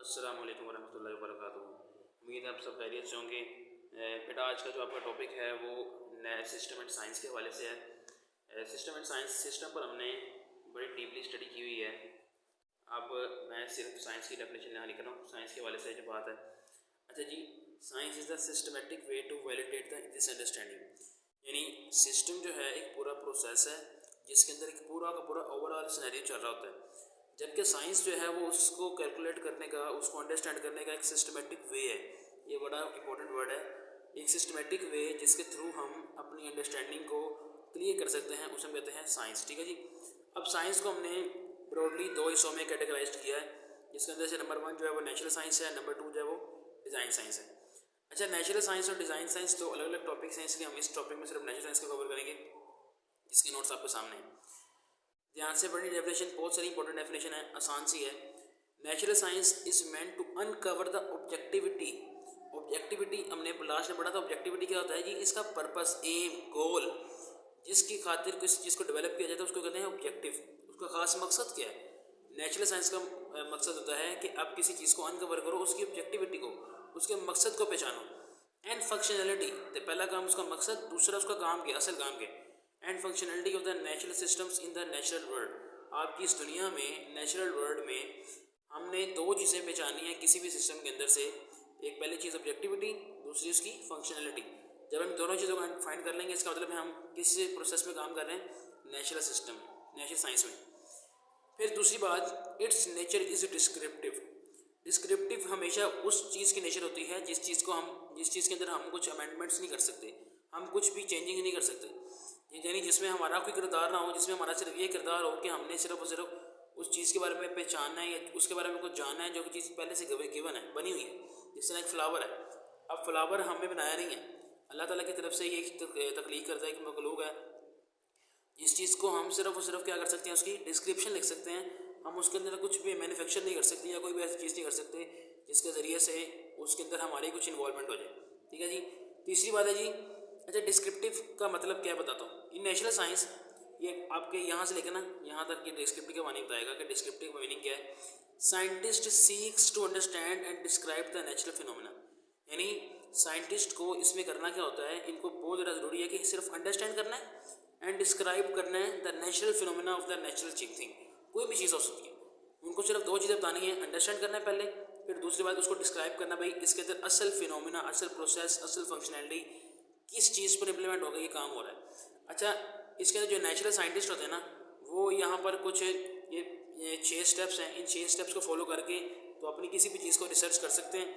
अस्सलाम वालेकुम वरहमतुल्लाहि वबरकातुहू। उम्मीद है आप सब खैरियत से होंगे। बेटा आज का जो आपका टॉपिक है वो सिस्टम एंड साइंस के हवाले से है। सिस्टम एंड साइंस सिस्टम पर हमने बड़ी डीपली स्टडी की हुई है। अब मैं सिर्फ साइंस की डेफिनेशन यहाँ लिख रहा हूँ, साइंस के हवाले से जो बात है। अच्छा जी, science is the systematic way to validate the this understanding. यानी सिस्टम जो है एक पूरा प्रोसेस है जिसके अंदर एक पूरा का पूरा ओवरऑल सिनेरियो चल रहा होता है, जबकि साइंस जो है वो उसको कैलकुलेट करने का, उसको अंडरस्टैंड करने का एक सिस्टमेटिक वे है। ये बड़ा इंपॉर्टेंट वर्ड है, एक सिस्टमेटिक वे जिसके थ्रू हम अपनी अंडरस्टैंडिंग को क्लियर कर सकते हैं, उसे हम कहते हैं साइंस। ठीक है जी। अब साइंस को हमने ब्रॉडली दो हिस्सों में कैटेगराइज किया है, जिसके अंदर से नंबर 1 जो है वो नेचुरल साइंस है, नंबर 2 जो है वो डिज़ाइन साइंस है। अच्छा, नेचुरल साइंस और डिज़ाइन साइंस दो अलग अलग टॉपिक्स हैं, इसलिए हम इस टॉपिक में सिर्फ नेचुरल साइंस को कवर करेंगे, जिसके नोट्स आपके सामने हैं। ध्यान से पढ़नी। डेफिनेशन बहुत सारी इंपॉर्टेंट डेफिनेशन है, आसान सी है। Natural science is meant to uncover the objectivity. Objectivity हमने लास्ट में पढ़ा था। ऑब्जेक्टिविटी क्या होता है जी? इसका पर्पस, एम, गोल, जिसकी खातिर किसी चीज़ को डेवलप किया जाता है उसको कहते हैं ऑब्जेक्टिव। उसका खास मकसद क्या है? नेचुरल साइंस का मकसद होता है कि आप किसी चीज़ को अनकवर करो, उसकी ऑब्जेक्टिविटी को, उसके मकसद को पहचानो। एंड फंक्शनैलिटी, तो पहला काम उसका मकसद, दूसरा उसका काम क्या, असल काम क्या। And functionality of the natural systems in the natural world. आपकी इस दुनिया में, नेचुरल वर्ल्ड में हमने दो चीज़ें पहचानी हैं किसी भी सिस्टम के अंदर से। एक पहली चीज़ ऑब्जेक्टिविटी, दूसरी उसकी फंक्शनैलिटी। जब हम दोनों चीज़ों को फाइंड कर लेंगे, इसका मतलब है हम किस प्रोसेस में काम कर रहे हैं, नेचुरल सिस्टम, नेचुरल साइंस में। फिर दूसरी बात, it's nature is descriptive. Descriptive हमेशा उस चीज़ की नेचर होती है जिस चीज़ के अंदर हम कुछ अमेंडमेंट्स नहीं कर सकते, हम कुछ भी चेंजिंग नहीं कर सकते। यानी जिसमें हमारा कोई किरदार ना हो, जिसमें हमारा सिर्फ ये किरदार हो कि हमने सिर्फ और सिर्फ उस चीज़ के बारे में पहचानना है या उसके बारे में कुछ जानना है जो कि चीज़ पहले से गिवन है, बनी हुई है। जिस तरह एक फ्लावर है, अब फ्लावर हमने बनाया नहीं है, अल्लाह ताला की तरफ से ये तख्लीक करता है, एक मखलूक है। जिस चीज़ को हम सिर्फ और सिर्फ क्या कर सकते हैं, उसकी डिस्क्रिप्शन लिख सकते हैं, हम उसके अंदर कुछ भी मैन्युफैक्चर नहीं कर सकते या कोई भी ऐसी चीज़ नहीं कर सकते जिसके ज़रिए से उसके अंदर हमारी कुछ इन्वॉल्वमेंट हो जाए। ठीक है जी। तीसरी बात है जी, अच्छा डिस्क्रिप्टिव का मतलब क्या बताता हूँ। इन नेचुरल साइंस, ये आपके यहाँ से लेकर ना यहाँ तक ये डिस्क्रिप्टिव का मानी बताएगा कि डिस्क्रिप्टिव का मीनिंग क्या है। Scientist seeks to understand and describe the natural phenomena. यानी साइंटिस्ट को इसमें करना क्या होता है, इनको बहुत ज़्यादा ज़रूरी है कि सिर्फ अंडरस्टैंड करना है एंड डिस्क्राइब करना है the natural phenomena of the natural thing. कोई भी चीज़ हो सकती है, उनको सिर्फ दो चीज़ें बतानी है, अंडरस्टैंड करना है पहले, फिर दूसरी बात उसको डिस्क्राइब करना, भाई इसके अंदर असल फिनोमेना, असल प्रोसेस, असल फंक्शनैलिटी किस चीज़ पर इंप्लीमेंट होगा, ये काम हो रहा है। अच्छा, इसके अंदर जो नेचुरल साइंटिस्ट होते हैं ना, वो यहाँ पर कुछ ये 6 स्टेप्स हैं, इन 6 स्टेप्स को फॉलो करके तो अपनी किसी भी चीज़ को रिसर्च कर सकते हैं।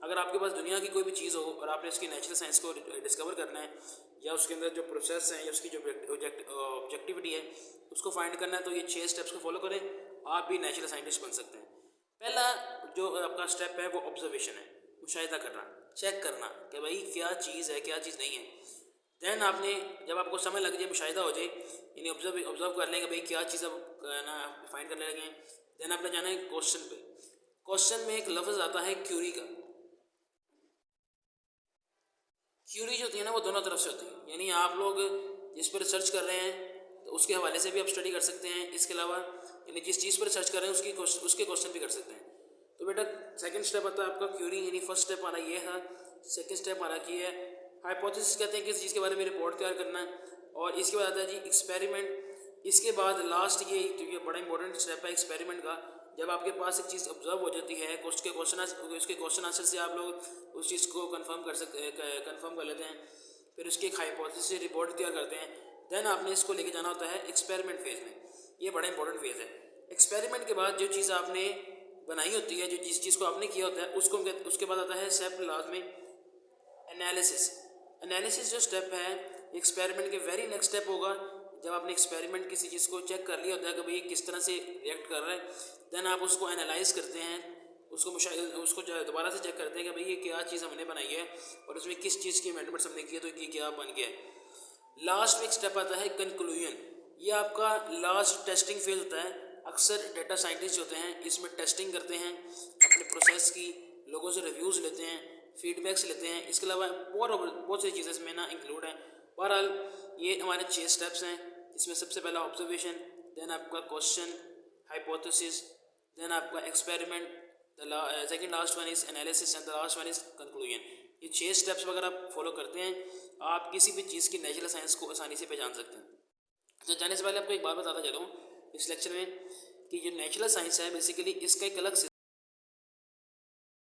अगर आपके पास दुनिया की कोई भी चीज़ हो और आपने उसकी नेचुरल साइंस को डिस्कवर करना है या उसके अंदर जो प्रोसेस है या उसकी जो ऑब्जेक्टिविटी है उसको फाइंड करना है, तो ये 6 स्टेप्स को फॉलो करें, आप भी नेचुरल साइंटिस्ट बन सकते हैं। पहला जो आपका स्टेप है वो ऑब्जर्वेशन है, मुशाहिदा करना, चेक करना कि भाई क्या चीज़ है, क्या चीज़ नहीं है। दैन आपने, जब आपको समझ लग जाए, मुशाहिदा हो जाए, यानी ऑब्जर्व कर लेंगे भाई क्या चीज़ अब ना फाइंड करने लगे हैं, दैन आपने जाना है क्वेश्चन पे। क्वेश्चन में एक लफ्ज़ आता है क्यूरी का। क्यूरी जो होती है ना वो दोनों तरफ से होती है, यानी आप लोग जिस पर रिसर्च कर रहे हैं तो उसके हवाले से भी आप स्टडी कर सकते हैं, इसके अलावा यानी जिस चीज़ पर रिसर्च कर रहे हैं उसके क्वेश्चन भी कर सकते हैं। तो बेटा सेकंड स्टेप आता है आपका क्यूरी, यानी फर्स्ट स्टेप आ रहा ये है, सेकंड स्टेप आ रहा कि है हाइपोथेसिस, कहते हैं किसी चीज़ के बारे में रिपोर्ट तैयार करना है, और इसके बाद आता है जी एक्सपेरिमेंट। इसके बाद लास्ट ये बड़ा इंपॉर्टेंट स्टेप है एक्सपेरिमेंट का। जब आपके पास एक चीज़ ऑब्जर्व हो जाती है, उसके क्वेश्चन आंसर से आप लोग उस चीज़ को कंफर्म कर लेते हैं, फिर उसकी एक हाइपोथेसिस से रिपोर्ट तैयार करते हैं, देन आपने इसको लेके जाना होता है एक्सपेरिमेंट फेज़ में। ये बड़ा इंपॉर्टेंट फेज़ है। एक्सपेरिमेंट के बाद जो चीज़ आपने बनाई होती है, जो जिस चीज़ को आपने किया होता है उसके बाद आता है स्टेप लास्ट में एनालिसिस। एनालिसिस जो स्टेप है एक्सपेरिमेंट के वेरी नेक्स्ट स्टेप होगा, जब आपने एक्सपेरिमेंट किसी चीज़ को चेक कर लिया होता है कि भाई किस तरह से रिएक्ट कर रहा है, देन आप उसको एनालाइज करते हैं, उसको दोबारा से चेक करते हैं कि भाई ये क्या चीज़ हमने बनाई है और उसमें किस चीज़ की अमेंडमेंट्स हमने की है, तो ये क्या बन गया है। लास्ट में एक स्टेप आता है कंक्लूजन। ये आपका लास्ट टेस्टिंग फेज होता है। अक्सर डेटा साइंटिस्ट होते हैं इसमें टेस्टिंग करते हैं अपने प्रोसेस की, लोगों से रिव्यूज़ लेते हैं, फीडबैक्स लेते हैं, इसके अलावा बहुत सारी चीज़ें इसमें ना इंक्लूड हैं। बहरहाल ये हमारे 6 स्टेप्स हैं, इसमें सबसे पहला ऑब्जर्वेशन, देन आपका क्वेश्चन, हाइपोथेसिस, देन आपका experiment, the second last one is analysis and the last one is conclusion. ये 6 स्टेप्स अगर आप फॉलो करते हैं आप किसी भी चीज़ की नेचुरल साइंस को आसानी से पहचान सकते हैं। तो जाने से पहले आपको एक बात बताता चलूँ इस लेक्चर में कि जो नेचुरल साइंस है बेसिकली इसका एक अलग